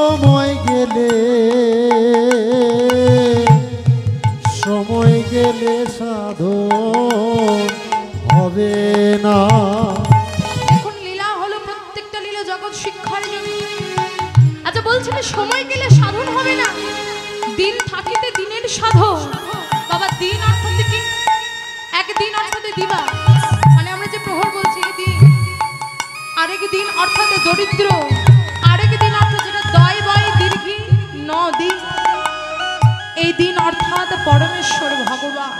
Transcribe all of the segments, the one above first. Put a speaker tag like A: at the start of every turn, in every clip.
A: সময় গেলে সাধন হবে না।
B: এখন লীলা হলো প্রত্যেকটা লীলা জগৎ শিক্ষার জন্য। আচ্ছা বলছেন সময় গেলে সাধন হবে না, দিন থাকিতে দিনের সাধন। বাবা দিন অর্থাৎ কি? একদিন অর্থাৎ দিবা, মানে আমরা যে প্রহর বলছি দিন, আরেক দিন অর্থাৎ দরিদ্র, আরেক দিন অর্থাৎ যেটা দয় বয় দীর্ঘি নদী, এই দিন অর্থাৎ পরমেশ্বর ভগবান।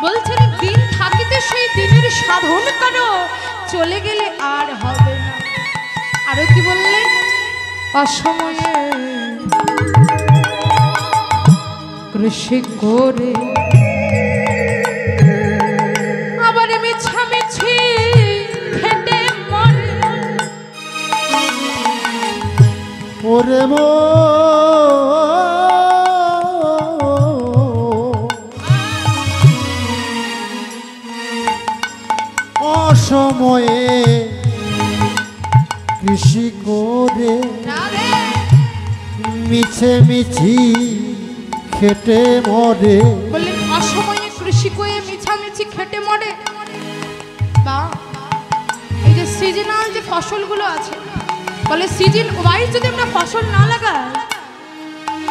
B: বলছেন দিন থাকিতে সেই দিনের সাধন করো, চলে গেলে আর হবে না। আরো কি বললেন? অসময়ে কৃষি করে আবার মিছামিছি খেটে মরে।
A: ওরে মো অসময়ে কৃষি করে মিছে মিছি খেটে মরে।
B: বললেন অসময়ে কৃষি করে মিছামিছি খেটে মরে। বা এই যে সিজনাল যে ফসলগুলো আছে, বলে সিজন ওয়াইজ যদি আমরা ফসল না লাগাই,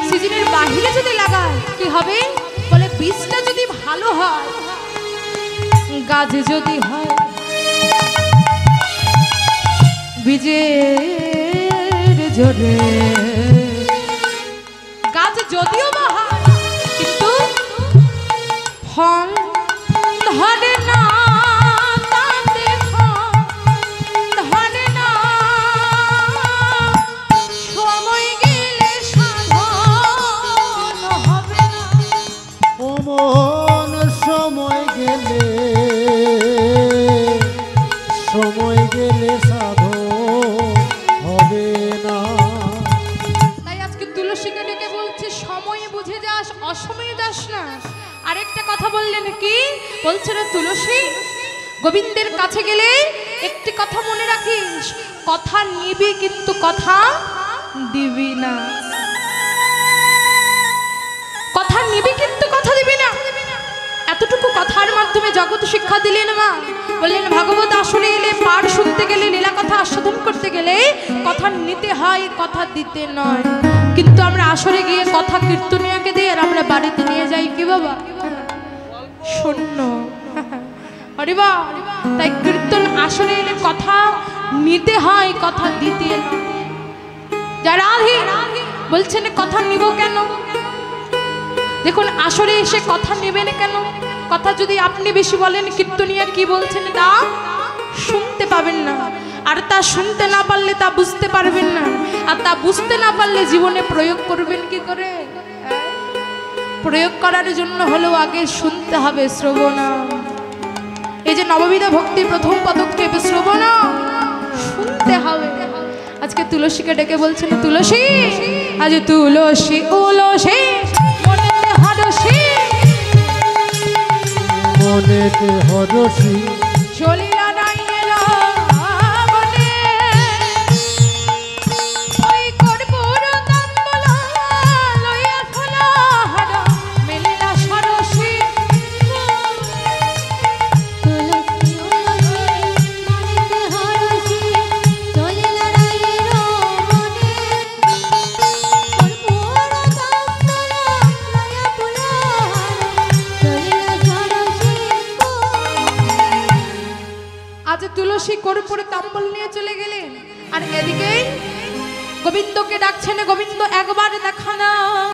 B: সিজনের বাহিরে যদি লাগাই কি হবে? বলে বীজটা যদি ভালো হয়, গাছে যদি হয় বীজের জোরে, গাছ যদিও বা হয় কিন্তু ফল ধরে না, তাতে ফল ধরে না। সময় গেলে সাধন হবে না।
A: ও মন সময় গেলে সাধন হবে না।
B: তাই আজকে তুলসীকে ডেকে বলছে সময়ে বুঝে যাস, অসময়ে যাস না। আরেকটা কথা বললেন কি? বলছে না তুলসী গোবিন্দের কাছে গেলে একটি কথা মনে রাখিস, কথা নিবি কিন্তু কথা দিবি না। কথা নিবি কিন্তু কথা দিবি না। এতটুকু কথার মাধ্যমে জগৎ শিক্ষা দিলেন মা। বললেন ভাগবত আসরে এলে, পাঠ শুনতে গেলে, লীলা কথা আস্বাদন করতে গেলে কথা নিতে হয়, কথা দিতে নয়। কিন্তু আমরা আসরে গিয়ে কথা কীর্তনিয়াকে দিয়ে আর আমরা বাড়িতে নিয়ে যাই কি বাবা? শূন্য। আরে বা, তাই কীর্তন আসরে এলে কথা নিতে হয়, কথা দিতে নয়। যারা বলছেন কথা নিব কেন? দেখুন আসরে এসে কথা নেবেন কেন? কথা যদি আপনি বেশি বলেন, কীর্তনিয়া কি বলছেন তা শুনতে পাবেন না। আর তা শুনতে না পারলে তা বুঝতে পারবেন না। আর তা বুঝতে না পারলে জীবনে প্রয়োগ করবেন কি করে? প্রয়োগ করার জন্য হলেও আগে শুনতে হবে শ্রবণ। এই যে নববিধা ভক্তি প্রথম পদক্ষেপ শ্রবণ, শুনতে হবে। আজকে তুলসীকে ডেকে বলছেন তুলসী, আজ তুলসী উলসী মনেতে হরসী,
A: মনেতে হরসী
B: চলিলা নাই এলা মনে। ওই কর্পূর তাম্বুলা লইয়া ফুলহার মেলিলা সরসী।
C: তুলসী উলসী মনেতে হরসী চলিলা নাই এলা মনে। কর্পূর তাম্বুলা লইয়া ফুলহার চলিলা সরসী।
B: আজ তুলসী কর্পূর তাম্বুল নিয়ে চলে গেলেন, আর এদিকে গোবিন্দকে ডাকছেন, গোবিন্দ একবার দেখা না।